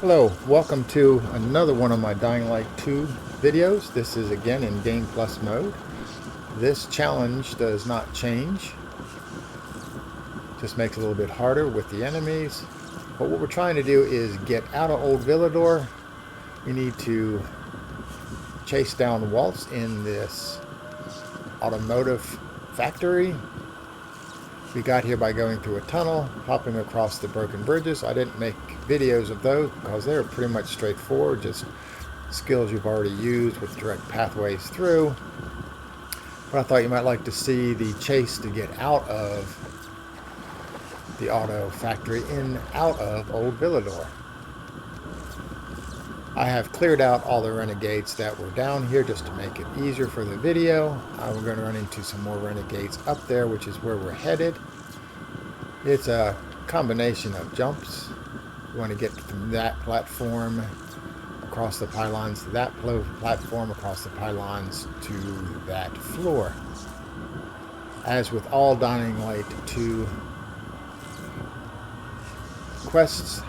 Hello, welcome to another one of my Dying Light 2 videos. This is again in Game Plus mode. This challenge does not change. Just makes it a little bit harder with the enemies. But what we're trying to do is get out of Old Villedor. We need to chase down Waltz in this automotive factory. We got here by going through a tunnel, hopping across the broken bridges. I didn't make videos of those because they're pretty much straightforward, just skills you've already used with direct pathways through. But I thought you might like to see the chase to get out of the auto factory and out of Old Villedor. I have cleared out all the renegades that were down here just to make it easier for the video. We're going to run into some more renegades up there, which is where we're headed. It's a combination of jumps. You want to get from that platform across the pylons to that platform, across the pylons to that floor. As with all Dying Light 2 quests,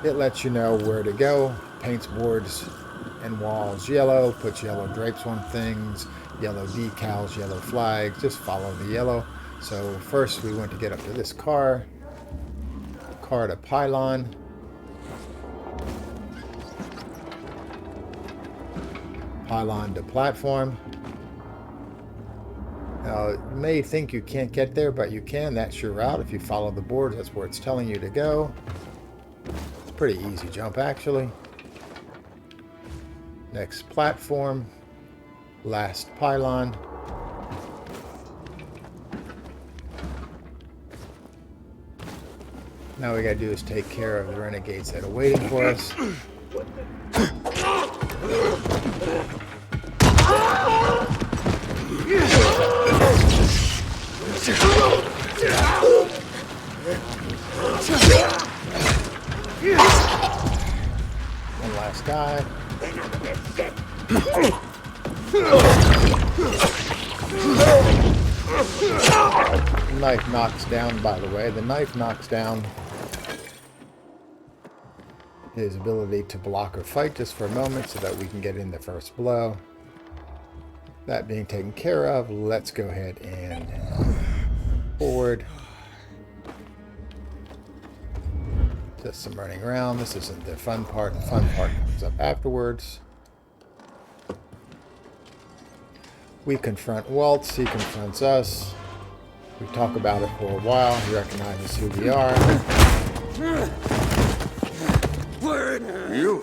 it lets you know where to go. Paints boards and walls yellow, puts yellow drapes on things, yellow decals, yellow flags. Just follow the yellow. So first we want to get up to this car to pylon. Pylon to platform. Now, you may think you can't get there, but you can. That's your route. If you follow the board, that's where it's telling you to go. It's a pretty easy jump, actually. Next platform. Last pylon. Now we gotta do is take care of the renegades that are waiting for us. One last guy. The knife knocks down, by the way. The knife knocks down his ability to block or fight just for a moment so that we can get in the first blow. That being taken care of, let's go ahead and forward. Just some running around. This isn't the fun part. The fun part comes up afterwards. We confront Waltz. He confronts us. We talk about it for a while. He recognizes who we are. You?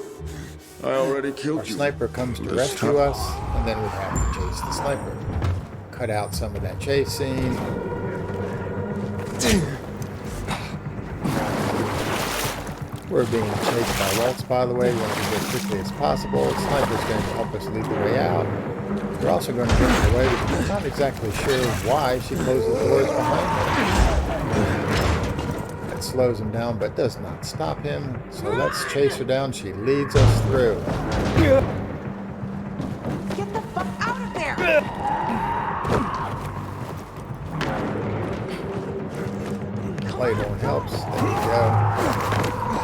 I already killed Our you. sniper comes to rescue us, and then we have to chase the sniper. Cut out some of that chase scene. We're being chased by Waltz, by the way. We want to go as quickly as possible. The sniper's going to help us lead the way out. We're also going to get in the way because we're not exactly sure why she closes the doors behind her. That slows him down, but does not stop him. So let's chase her down. She leads us through. Get the fuck out of there! Claymore helps. There you go.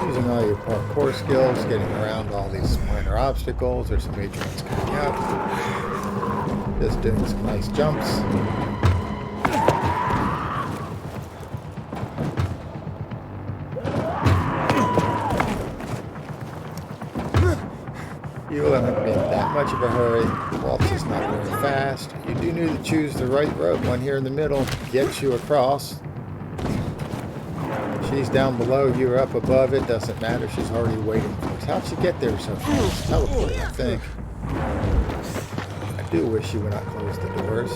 Using all your parkour skills, getting around all these minor obstacles. There's some major ones coming up. Just doing some nice jumps. You will end up being that much of a hurry. Waltz is not very fast. You do need to choose the right road. One here in the middle gets you across. She's down below, you're up above, it doesn't matter. She's already waiting for us. How'd she get there so fast? Teleport, I think. I do wish she would not close the doors.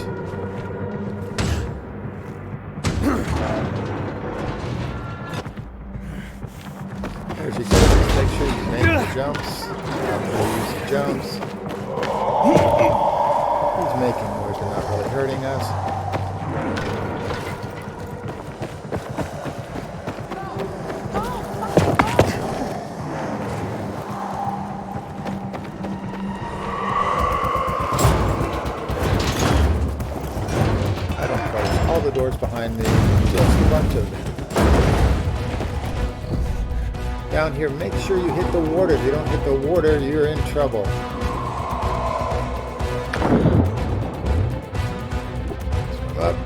There she goes. Make sure you make the jumps. Use the jumps. He's making noise, they're not really hurting us. All the doors behind me, just a bunch of them. Down here, make sure you hit the water. If you don't hit the water, you're in trouble. Up.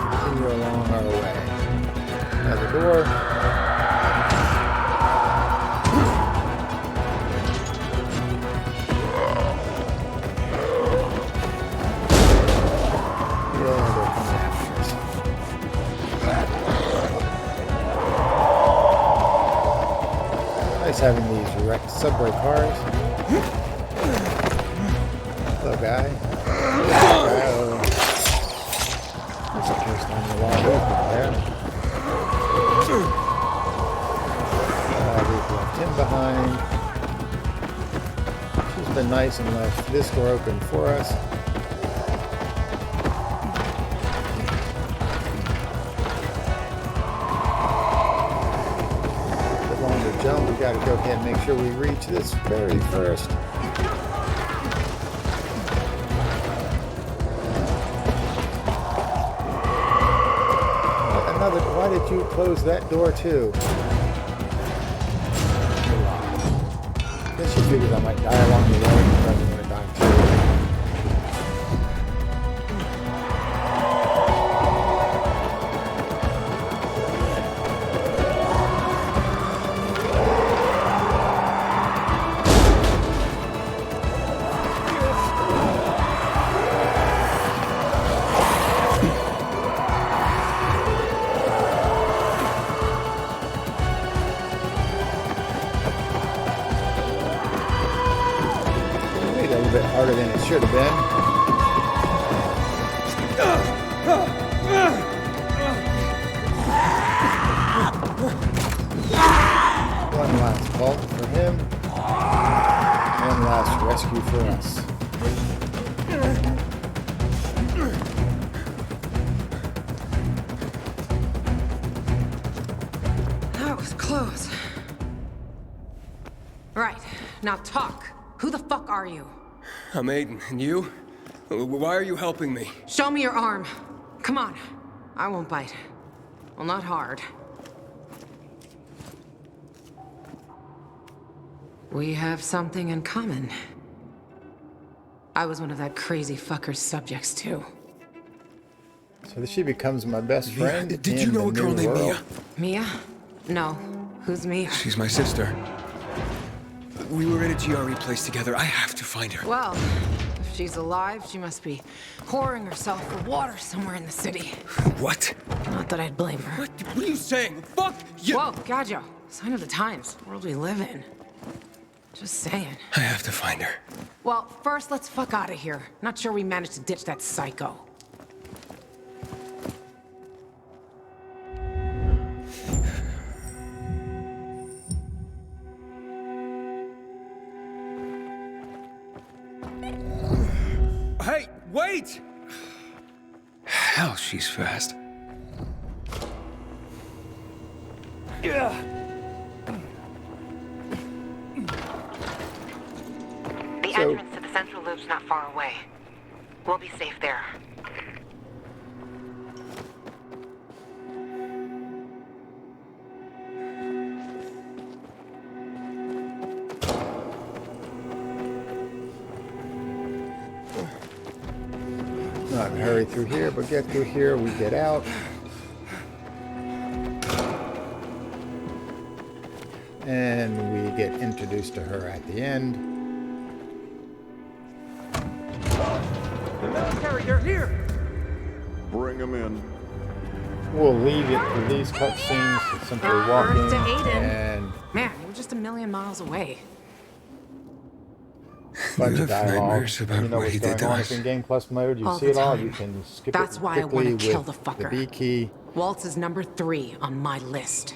Continue along our way. Another door. Nice having these wrecked subway cars. Hello, guy. Hello. There's a person on the wall there. We've left him behind. She's been nice and left this door open for us. Jump. We got to go ahead and make sure we reach this very first. Another. Why did you close that door too? I guess she figures I might die along the way. I'm probably going to die too. Bit harder than it should have been. One last vault for him. One last rescue for us. That was close. Right, now talk. Who the fuck are you? I'm Aiden, and you? Why are you helping me? Show me your arm. Come on. I won't bite. Well, not hard. We have something in common. I was one of that crazy fucker's subjects, too. So she becomes my best friend. Did you know a girl named Mia? Mia? No. Who's Mia? She's my sister. We were in a GRE place together. I have to find her. Well, if she's alive, she must be whoring herself for water somewhere in the city. What? Not that I'd blame her. What are you saying? Fuck you! Whoa, Gajo. Sign of the times. The world we live in. Just saying. I have to find her. Well, first, let's fuck out of here. Not sure we managed to ditch that psycho. Hey, wait! Hell, she's fast. The entrance to the central loop's not far away. We'll be safe there. Not hurry through here, but get through here. We get out. And we get introduced to her at the end. The military, they're here! Bring him in. We'll leave it for these cutscenes. Simply walking to Aiden. and Man, you were just a million miles away. bunch of have dialogue. nightmares about You know what what's he did going to on. us. If in Game Plus mode, you All see the it all. time. You can skip That's it why I quickly wanna kill with the fucker. the B key. Waltz is number 3 on my list.